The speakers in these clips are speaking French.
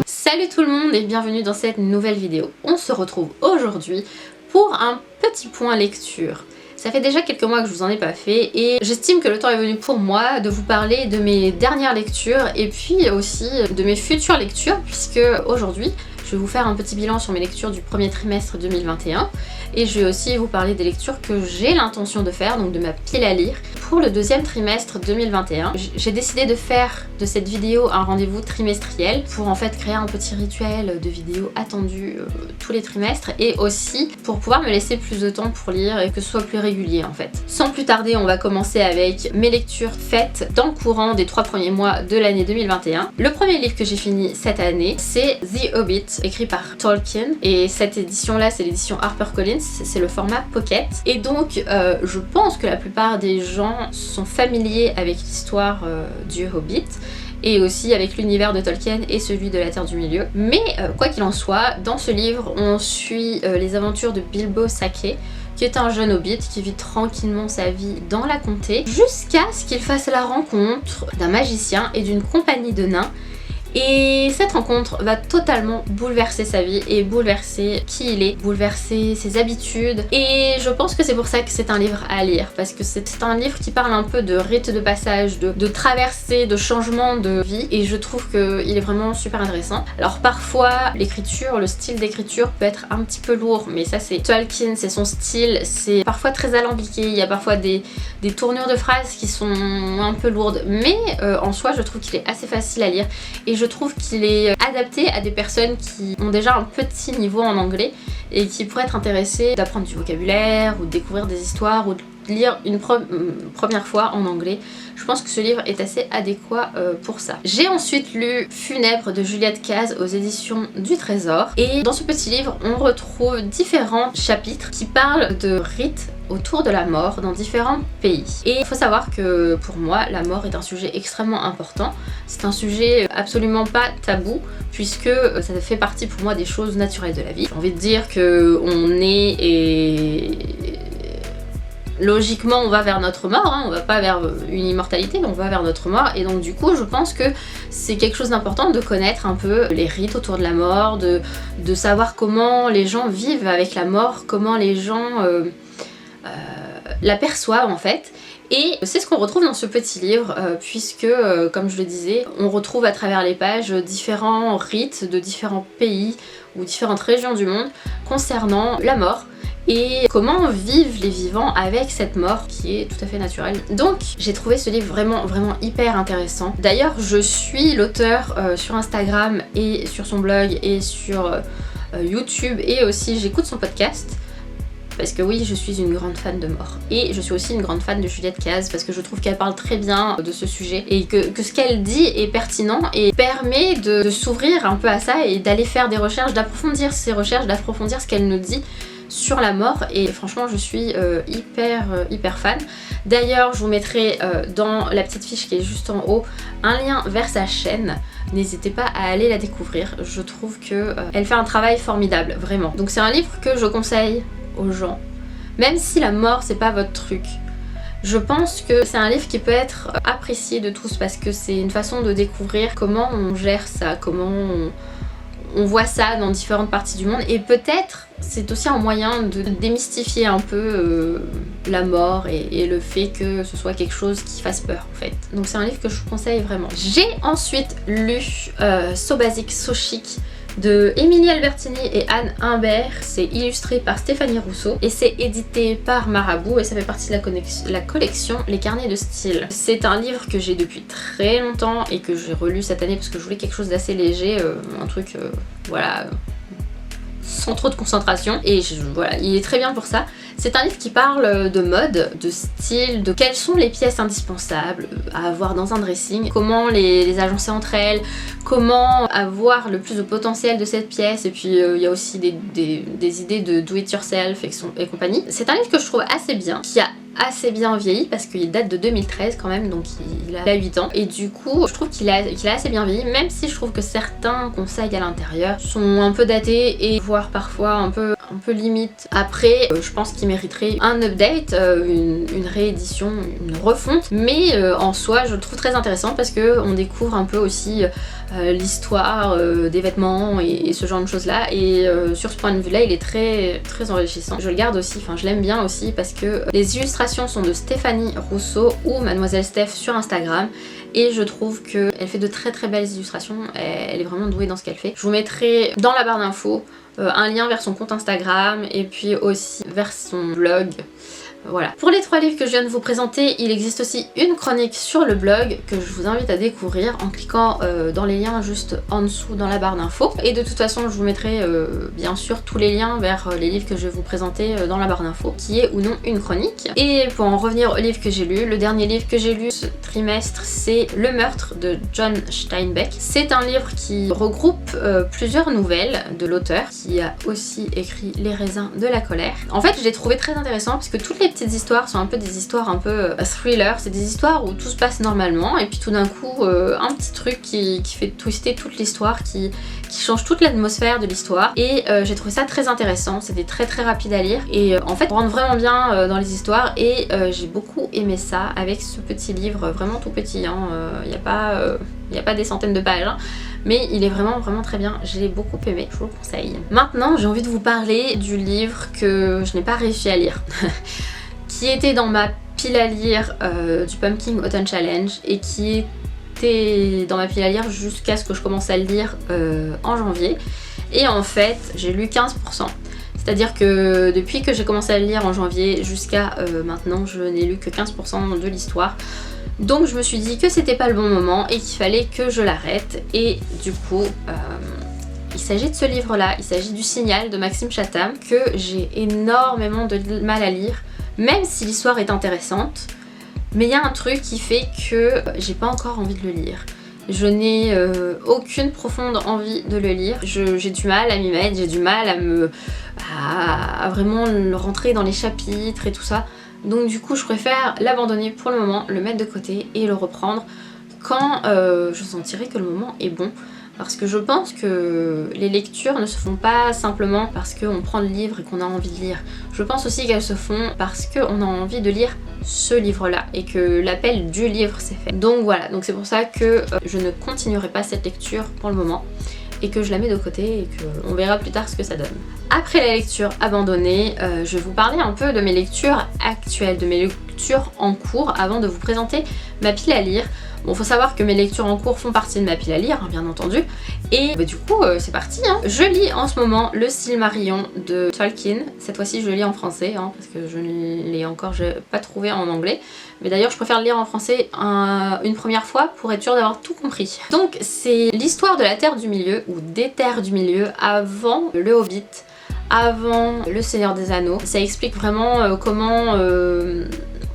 Salut tout le monde et bienvenue dans cette nouvelle vidéo. On se retrouve aujourd'hui pour un petit point lecture. Ça fait déjà quelques mois que je vous en ai pas fait et j'estime que le temps est venu pour moi de vous parler de mes dernières lectures et puis aussi de mes futures lectures, puisque aujourd'hui je vais vous faire un petit bilan sur mes lectures du premier trimestre 2021 et je vais aussi vous parler des lectures que j'ai l'intention de faire, donc de ma pile à lire, pour le deuxième trimestre 2021. J'ai décidé de faire de cette vidéo un rendez-vous trimestriel pour en fait créer un petit rituel de vidéos attendues tous les trimestres et aussi pour pouvoir me laisser plus de temps pour lire et que ce soit plus régulier en fait. Sans plus tarder, on va commencer avec mes lectures faites dans le courant des 3 premiers mois de l'année 2021. Le premier livre que j'ai fini cette année, c'est The Hobbit, écrit par Tolkien, et cette édition là c'est l'édition HarperCollins, c'est le format pocket et donc je pense que la plupart des gens sont familiers avec l'histoire du Hobbit et aussi avec l'univers de Tolkien et celui de la Terre du Milieu. Mais quoi qu'il en soit, dans ce livre on suit les aventures de Bilbo Sacquet, qui est un jeune hobbit qui vit tranquillement sa vie dans la comté jusqu'à ce qu'il fasse la rencontre d'un magicien et d'une compagnie de nains. Et cette rencontre va totalement bouleverser sa vie et bouleverser qui il est, bouleverser ses habitudes. Et je pense que c'est pour ça que c'est un livre à lire, parce que c'est un livre qui parle un peu de rite de passage, de traversée, de changement de vie, et je trouve qu'il est vraiment super intéressant. Alors parfois l'écriture, le style d'écriture peut être un petit peu lourd, mais ça c'est Tolkien, c'est son style, c'est parfois très alambiqué, il y a parfois des tournures de phrases qui sont un peu lourdes, mais en soi je trouve qu'il est assez facile à lire et je trouve qu'il est adapté à des personnes qui ont déjà un petit niveau en anglais et qui pourraient être intéressées d'apprendre du vocabulaire ou de découvrir des histoires ou de lire une première fois en anglais. Je pense que ce livre est assez adéquat pour ça. J'ai ensuite lu Funèbre de Juliette Caz aux éditions du Trésor et dans ce petit livre on retrouve différents chapitres qui parlent de rites autour de la mort dans différents pays. Et il faut savoir que pour moi la mort est un sujet extrêmement important. C'est un sujet absolument pas tabou puisque ça fait partie pour moi des choses naturelles de la vie. J'ai envie de dire que on est et logiquement on va vers notre mort, hein, on va pas vers une immortalité mais on va vers notre mort et donc du coup je pense que c'est quelque chose d'important de connaître un peu les rites autour de la mort, de savoir comment les gens vivent avec la mort, comment les gens l'aperçoivent en fait. Et c'est ce qu'on retrouve dans ce petit livre puisque comme je le disais, on retrouve à travers les pages différents rites de différents pays ou différentes régions du monde concernant la mort et comment vivent les vivants avec cette mort qui est tout à fait naturelle. Donc j'ai trouvé ce livre vraiment hyper intéressant. D'ailleurs je suis l'auteur sur Instagram et sur son blog et sur YouTube et aussi j'écoute son podcast. Parce que oui, je suis une grande fan de mort. Et je suis aussi une grande fan de Juliette Caz parce que je trouve qu'elle parle très bien de ce sujet et que ce qu'elle dit est pertinent et permet de s'ouvrir un peu à ça et d'aller faire des recherches, d'approfondir ses recherches, d'approfondir ce qu'elle nous dit sur la mort et franchement je suis hyper fan. D'ailleurs je vous mettrai dans la petite fiche qui est juste en haut un lien vers sa chaîne. N'hésitez pas à aller la découvrir, je trouve que elle fait un travail formidable, vraiment. Donc c'est un livre que je conseille aux gens, même si la mort c'est pas votre truc. Je pense que c'est un livre qui peut être apprécié de tous parce que c'est une façon de découvrir comment on gère ça, comment on voit ça dans différentes parties du monde et peut-être c'est aussi un moyen de démystifier un peu la mort et le fait que ce soit quelque chose qui fasse peur en fait. Donc c'est un livre que je vous conseille vraiment. J'ai ensuite lu So Basic So Chic de Émilie Albertini et Anne Imbert. C'est illustré par Stéphanie Rousseau et c'est édité par Marabout et ça fait partie de la collection Les Carnets de Style. C'est un livre que j'ai depuis très longtemps et que j'ai relu cette année parce que je voulais quelque chose d'assez léger, un truc voilà sans trop de concentration et voilà, il est très bien pour ça. C'est un livre qui parle de mode, de style, de quelles sont les pièces indispensables à avoir dans un dressing, comment les agencer entre elles, comment avoir le plus de potentiel de cette pièce et puis il y a aussi des idées de do it yourself et compagnie. C'est un livre que je trouve assez bien, qui a assez bien vieilli parce qu'il date de 2013 quand même, donc il a 8 ans et du coup je trouve qu'il a assez bien vieilli, même si je trouve que certains conseils à l'intérieur sont un peu datés et voire parfois un peu un peu limite. Après, je pense qu'il mériterait un update, une réédition, une refonte, mais en soi je le trouve très intéressant parce que on découvre un peu aussi l'histoire des vêtements et ce genre de choses là, et sur ce point de vue là il est très enrichissant. Je le garde aussi, enfin je l'aime bien aussi parce que les illustrations sont de Stéphanie Rousseau ou Mademoiselle Steph sur Instagram, et je trouve qu'elle fait de très belles illustrations, elle est vraiment douée dans ce qu'elle fait. Je vous mettrai dans la barre d'infos un lien vers son compte Instagram et puis aussi vers son blog. Voilà. Pour les 3 livres que je viens de vous présenter, il existe aussi une chronique sur le blog que je vous invite à découvrir en cliquant dans les liens juste en dessous dans la barre d'infos. Et de toute façon, je vous mettrai bien sûr tous les liens vers les livres que je vais vous présenter dans la barre d'infos, qui est ou non une chronique. Et pour en revenir au livre que j'ai lu, le dernier livre que j'ai lu ce trimestre, c'est Le meurtre de John Steinbeck. C'est un livre qui regroupe plusieurs nouvelles de l'auteur, qui a aussi écrit Les raisins de la colère. En fait, je l'ai trouvé très intéressant parce que toutes les petites histoires sont un peu des histoires un peu thriller, c'est des histoires où tout se passe normalement et puis tout d'un coup un petit truc qui fait twister toute l'histoire, qui change toute l'atmosphère de l'histoire, et j'ai trouvé ça très intéressant, c'était très rapide à lire et en fait on rentre vraiment bien dans les histoires, et j'ai beaucoup aimé ça avec ce petit livre vraiment tout petit, hein. Il n'y a pas des centaines de pages, hein. Mais il est vraiment très bien, j'ai beaucoup aimé, je vous le conseille. Maintenant j'ai envie de vous parler du livre que je n'ai pas réussi à lire qui était dans ma pile à lire du Pumpkin Autumn Challenge et qui était dans ma pile à lire jusqu'à ce que je commence à le lire en janvier, et en fait j'ai lu 15%. C'est-à-dire que depuis que j'ai commencé à le lire en janvier jusqu'à maintenant, je n'ai lu que 15% de l'histoire. Donc je me suis dit que c'était pas le bon moment et qu'il fallait que je l'arrête, et du coup il s'agit de ce livre là, il s'agit du Signal de Maxime Chatham, que j'ai énormément de mal à lire, même si l'histoire est intéressante, mais il y a un truc qui fait que j'ai pas encore envie de le lire. Je n'ai aucune profonde envie de le lire, j'ai du mal à m'y mettre, j'ai du mal à vraiment rentrer dans les chapitres et tout ça. Donc du coup je préfère l'abandonner pour le moment, le mettre de côté et le reprendre quand je sentirai que le moment est bon. Parce que je pense que les lectures ne se font pas simplement parce qu'on prend le livre et qu'on a envie de lire. Je pense aussi qu'elles se font parce qu'on a envie de lire ce livre-là et que l'appel du livre s'est fait. Donc voilà, donc c'est pour ça que je ne continuerai pas cette lecture pour le moment et que je la mets de côté et qu'on verra plus tard ce que ça donne. Après la lecture abandonnée, je vais vous parler un peu de mes lectures actuelles, de mes lectures en cours avant de vous présenter ma pile à lire. Bon, faut savoir que mes lectures en cours font partie de ma pile à lire, hein, bien entendu. Et du coup, c'est parti, hein. Je lis en ce moment le Silmarillion de Tolkien. Cette fois-ci, je le lis en français, hein, parce que je ne l'ai encore pas trouvé en anglais. Mais d'ailleurs, je préfère le lire en français une première fois pour être sûre d'avoir tout compris. Donc, c'est l'histoire de la Terre du Milieu, ou des Terres du Milieu, avant le Hobbit, avant le Seigneur des Anneaux. Ça explique vraiment comment...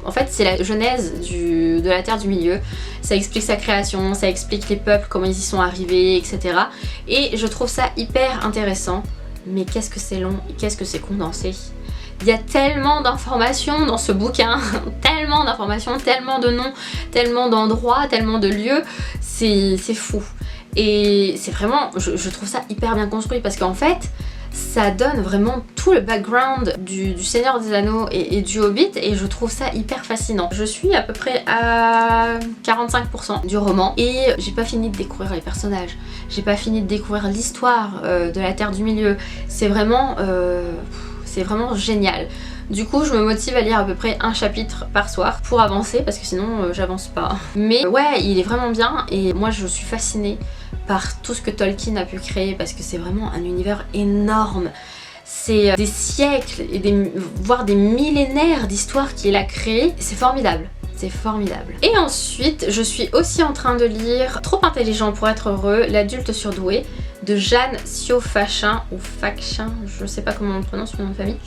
En fait, c'est la genèse de la Terre du Milieu. Ça explique sa création, ça explique les peuples, comment ils y sont arrivés, etc. Et je trouve ça hyper intéressant. Mais qu'est-ce que c'est long et qu'est-ce que c'est condensé. Il y a tellement d'informations dans ce bouquin, tellement d'informations, tellement de noms, tellement d'endroits, tellement de lieux. C'est fou. Et c'est vraiment, je trouve ça hyper bien construit parce qu'en fait, ça donne vraiment tout le background du Seigneur des Anneaux et du Hobbit, et je trouve ça hyper fascinant. Je suis à peu près à 45% du roman et j'ai pas fini de découvrir les personnages, j'ai pas fini de découvrir l'histoire de la Terre du Milieu. C'est vraiment génial. Du coup, je me motive à lire à peu près un chapitre par soir pour avancer parce que sinon j'avance pas. Mais ouais, il est vraiment bien et moi je suis fascinée par tout ce que Tolkien a pu créer parce que c'est vraiment un univers énorme. C'est des siècles et voire des millénaires d'histoires qu'il a créé. C'est formidable. C'est formidable. Et ensuite, je suis aussi en train de lire Trop intelligent pour être heureux, l'adulte surdoué de Jeanne Siofachin ou Fachin, je sais pas comment on prononce son nom de famille,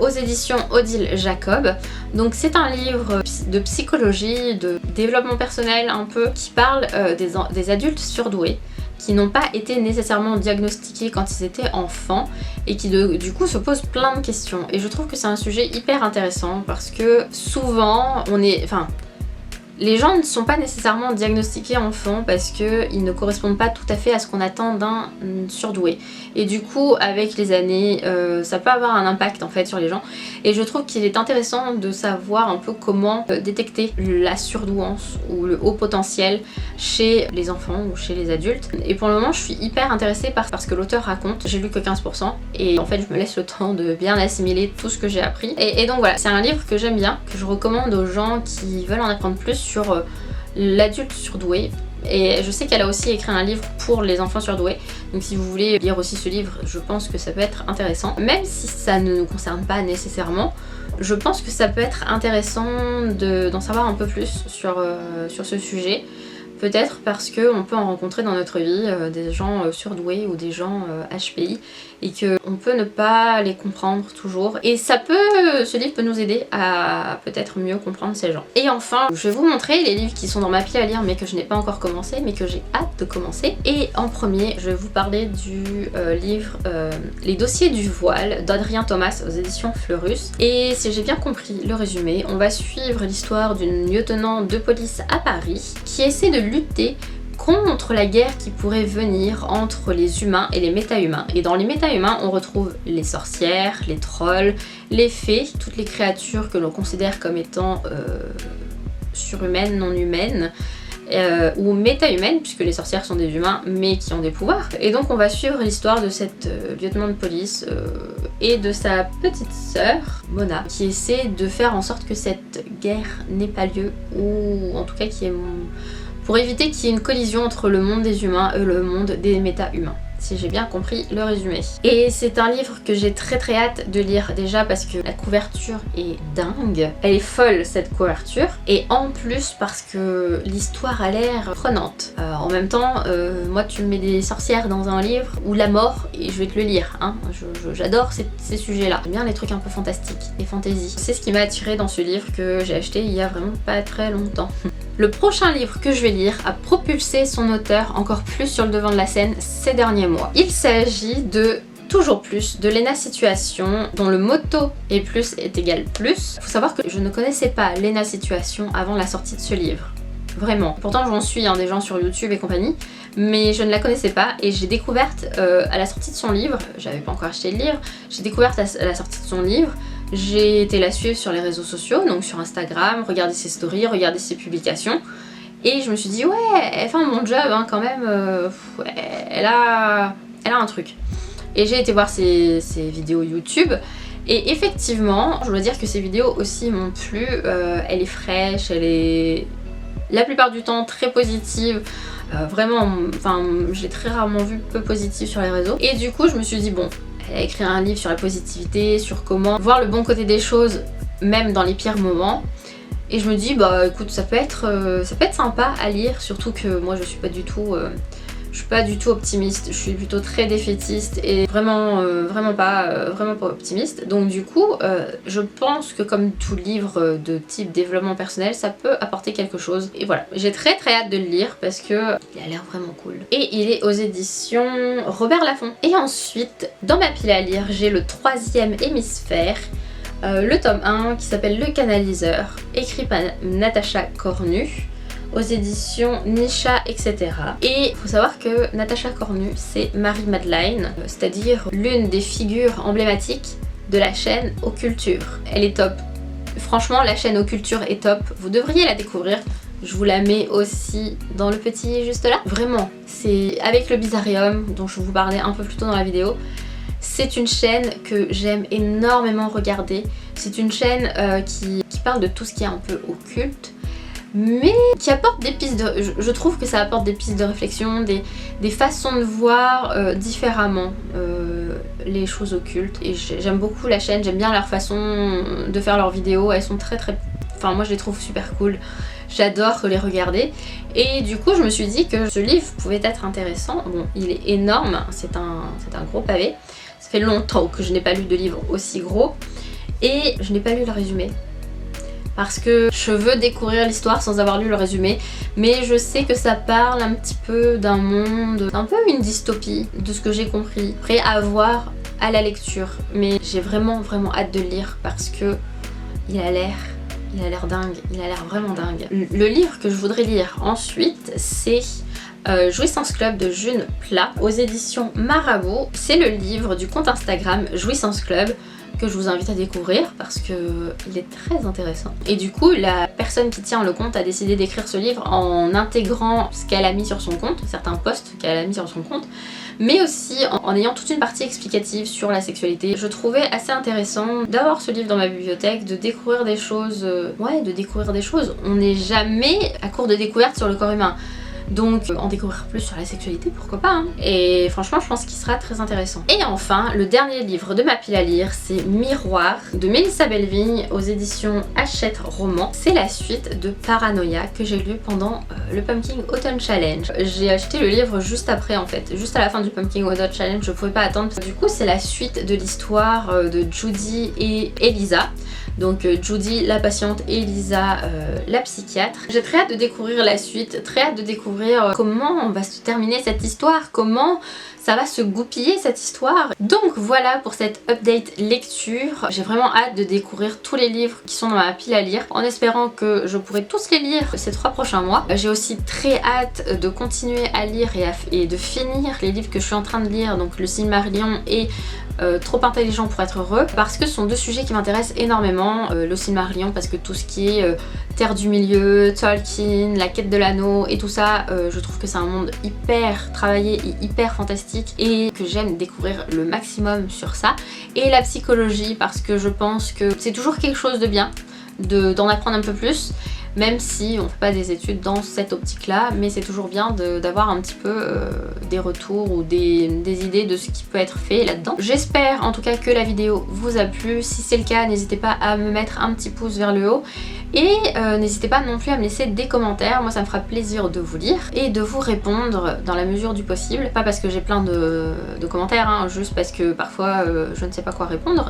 aux éditions Odile Jacob. Donc c'est un livre de psychologie, de développement personnel un peu, qui parle des adultes surdoués qui n'ont pas été nécessairement diagnostiqués quand ils étaient enfants et qui du coup se posent plein de questions. Et je trouve que c'est un sujet hyper intéressant parce que souvent Les gens ne sont pas nécessairement diagnostiqués enfants parce qu'ils ne correspondent pas tout à fait à ce qu'on attend d'un surdoué. Et du coup, avec les années, ça peut avoir un impact en fait sur les gens. Et je trouve qu'il est intéressant de savoir un peu comment détecter la surdouance ou le haut potentiel chez les enfants ou chez les adultes. Et pour le moment, je suis hyper intéressée par ce que l'auteur raconte. J'ai lu que 15% et en fait, je me laisse le temps de bien assimiler tout ce que j'ai appris. Et donc voilà, c'est un livre que j'aime bien, que je recommande aux gens qui veulent en apprendre plus sur l'adulte surdoué. Et je sais qu'elle a aussi écrit un livre pour les enfants surdoués, donc si vous voulez lire aussi ce livre, je pense que ça peut être intéressant. Même si ça ne nous concerne pas nécessairement, je pense que ça peut être intéressant d'en savoir un peu plus sur ce sujet. Peut-être parce qu'on peut en rencontrer dans notre vie des gens surdoués ou des gens HPI et qu'on peut ne pas les comprendre toujours. Et ce livre peut nous aider à peut-être mieux comprendre ces gens. Et enfin, je vais vous montrer les livres qui sont dans ma pile à lire mais que je n'ai pas encore commencé, mais que j'ai hâte de commencer. Et en premier, je vais vous parler du livre Les dossiers du voile d'Adrien Thomas aux éditions Fleurus. Et si j'ai bien compris le résumé, on va suivre l'histoire d'une lieutenant de police à Paris qui essaie de lutter contre la guerre qui pourrait venir entre les humains et les méta-humains. Et dans les méta-humains, on retrouve les sorcières, les trolls, les fées, toutes les créatures que l'on considère comme étant surhumaines, non humaines, ou méta-humaines, puisque les sorcières sont des humains mais qui ont des pouvoirs. Et donc on va suivre l'histoire de cette lieutenant de police et de sa petite sœur, Mona, qui essaie de faire en sorte que cette guerre n'ait pas lieu, ou en tout cas pour éviter qu'il y ait une collision entre le monde des humains et le monde des méta-humains, si j'ai bien compris le résumé. Et c'est un livre que j'ai très hâte de lire, déjà parce que la couverture est dingue, elle est folle cette couverture, et en plus parce que l'histoire a l'air prenante. En même temps, moi tu me mets des sorcières dans un livre ou la mort et je vais te le lire, hein. J'adore ces sujets-là. J'aime bien les trucs un peu fantastiques, les fantaisies. C'est ce qui m'a attirée dans ce livre que j'ai acheté il y a vraiment pas très longtemps. Le prochain livre que je vais lire a propulsé son auteur encore plus sur le devant de la scène ces derniers mois. Il s'agit de Toujours plus de Léna Situation, dont le motto est plus est égal plus. Faut savoir que je ne connaissais pas Léna Situation avant la sortie de ce livre. Vraiment. Pourtant j'en suis des gens sur YouTube et compagnie, mais je ne la connaissais pas et j'ai découverte à la sortie de son livre, j'avais pas encore acheté le livre, j'ai découvert à la sortie de son livre. J'ai été la suivre sur les réseaux sociaux, donc sur Instagram, regarder ses stories, regarder ses publications. Et je me suis dit, ouais, elle fait un bon job quand même, elle a un truc. Et j'ai été voir ses vidéos YouTube. Et effectivement, je dois dire que ses vidéos aussi m'ont plu. Elle est fraîche, elle est la plupart du temps très positive. Vraiment, je l'ai très rarement vue peu positive sur les réseaux. Et du coup, je me suis dit, bon, elle a écrit un livre sur la positivité, sur comment voir le bon côté des choses, même dans les pires moments. Et je me dis, bah écoute, ça peut être sympa à lire, surtout que moi je suis pas du tout optimiste, je suis plutôt très défaitiste et vraiment pas optimiste. Donc du coup, je pense que comme tout livre de type développement personnel, ça peut apporter quelque chose. Et voilà, j'ai très hâte de le lire parce que il a l'air vraiment cool. Et il est aux éditions Robert Laffont. Et ensuite, dans ma pile à lire, j'ai le 3e hémisphère. Le tome 1 qui s'appelle Le Canaliseur, écrit par Natacha Cornu, aux éditions Nisha, etc. Et il faut savoir que Natacha Cornu, c'est Marie-Madeleine, c'est-à-dire l'une des figures emblématiques de la chaîne Occulture. Elle est top. Franchement, la chaîne Occulture est top. Vous devriez la découvrir. Je vous la mets aussi dans le petit juste là. Vraiment, c'est avec le Bizarrium dont je vous parlais un peu plus tôt dans la vidéo. C'est une chaîne que j'aime énormément regarder. C'est une chaîne qui parle de tout ce qui est un peu occulte, mais qui apporte des pistes de... Je trouve que ça apporte des pistes de réflexion, des façons de voir différemment les choses occultes. Et j'aime beaucoup la chaîne, j'aime bien leur façon de faire leurs vidéos. Elles sont très... Enfin, moi je les trouve super cool. J'adore les regarder. Et du coup, je me suis dit que ce livre pouvait être intéressant. Bon, il est énorme, c'est un gros pavé. Ça fait longtemps que je n'ai pas lu de livre aussi gros. Et je n'ai pas lu le résumé. Parce que je veux découvrir l'histoire sans avoir lu le résumé. Mais je sais que ça parle un petit peu d'un monde, un peu une dystopie, de ce que j'ai compris. Prêt à voir à la lecture. Mais j'ai vraiment hâte de le lire parce que il a l'air il a l'air dingue, il a l'air vraiment dingue. Le livre que je voudrais lire ensuite, c'est Jouissance Club de June Plat aux éditions Marabout. C'est le livre du compte Instagram Jouissance Club que je vous invite à découvrir parce que il est très intéressant. Et du coup, la personne qui tient le compte a décidé d'écrire ce livre en intégrant ce qu'elle a mis sur son compte, certains posts qu'elle a mis sur son compte, mais aussi en ayant toute une partie explicative sur la sexualité. Je trouvais assez intéressant d'avoir ce livre dans ma bibliothèque, de découvrir des choses. On n'est jamais à court de découvertes sur le corps humain. Donc en découvrir plus sur la sexualité, pourquoi pas hein. Et franchement je pense qu'il sera très intéressant. Et enfin le dernier livre de ma pile à lire, c'est Miroir de Mélissa Bellevigne aux éditions Hachette Roman. C'est la suite de Paranoia que j'ai lu pendant le Pumpkin Autumn Challenge. J'ai acheté le livre juste après en fait, juste à la fin du Pumpkin Autumn Challenge, je pouvais pas attendre. Du coup c'est la suite de l'histoire de Judy et Elisa. Donc Judy la patiente et Elisa la psychiatre. J'ai très hâte de découvrir la suite, très hâte de découvrir comment on va se terminer cette histoire, comment ça va se goupiller cette histoire. Donc voilà pour cette update lecture. J'ai vraiment hâte de découvrir tous les livres qui sont dans ma pile à lire en espérant que je pourrai tous les lire ces 3 prochains mois. J'ai aussi très hâte de continuer à lire et de finir les livres que je suis en train de lire, donc Le Silmarillion et Trop intelligent pour être heureux, parce que ce sont 2 sujets qui m'intéressent énormément. Le Silmarillion parce que tout ce qui est Terre du Milieu, Tolkien, la quête de l'anneau et tout ça, je trouve que c'est un monde hyper travaillé et hyper fantastique et que j'aime découvrir le maximum sur ça. Et la psychologie parce que je pense que c'est toujours quelque chose de bien d'en apprendre un peu plus, même si on ne fait pas des études dans cette optique là, mais c'est toujours bien d'avoir un petit peu des retours ou des idées de ce qui peut être fait là-dedans. J'espère en tout cas que la vidéo vous a plu. Si c'est le cas, n'hésitez pas à me mettre un petit pouce vers le haut et n'hésitez pas non plus à me laisser des commentaires. Moi ça me fera plaisir de vous lire et de vous répondre dans la mesure du possible. Pas parce que j'ai plein de commentaires, hein, juste parce que parfois je ne sais pas quoi répondre.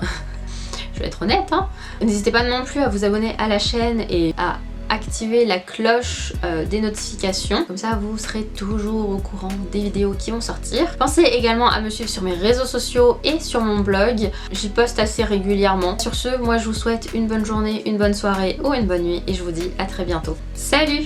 Je vais être honnête hein. N'hésitez pas non plus à vous abonner à la chaîne et à activer la cloche des notifications, comme ça vous serez toujours au courant des vidéos qui vont sortir. Pensez également à me suivre sur mes réseaux sociaux et sur mon blog, j'y poste assez régulièrement. Sur ce, moi je vous souhaite une bonne journée, une bonne soirée ou une bonne nuit et je vous dis à très bientôt. Salut!